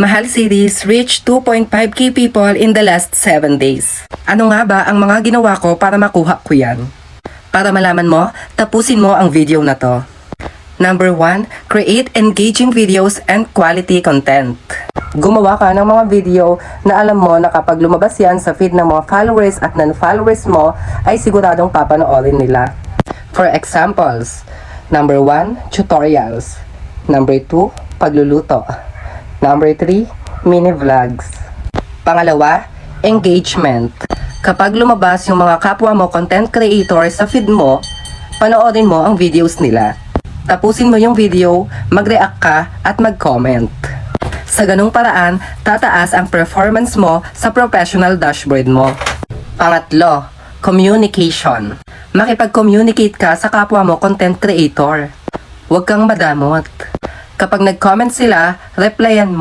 Mahal series reached 2.5k people in the last 7 days. Ano nga ba ang mga ginawa ko para makuha ko yan? Para malaman mo, tapusin mo ang video na to. Number 1, create engaging videos and quality content. Gumawa ka ng mga video na alam mo na kapag lumabas yan sa feed ng mga followers at non-followers mo, ay siguradong papanoorin nila. For examples, number 1, tutorials. Number 2, pagluluto. Number 3, mini vlogs. Pangalawa, engagement. Kapag lumabas yung mga kapwa mo content creator sa feed mo, panoorin mo ang videos nila. Tapusin mo yung video, mag-react ka at mag-comment. Sa ganung paraan, tataas ang performance mo sa professional dashboard mo. Pangatlo, communication. Makipag-communicate ka sa kapwa mo content creator. Huwag kang madamot. Kapag nag-comment sila, replyan mo.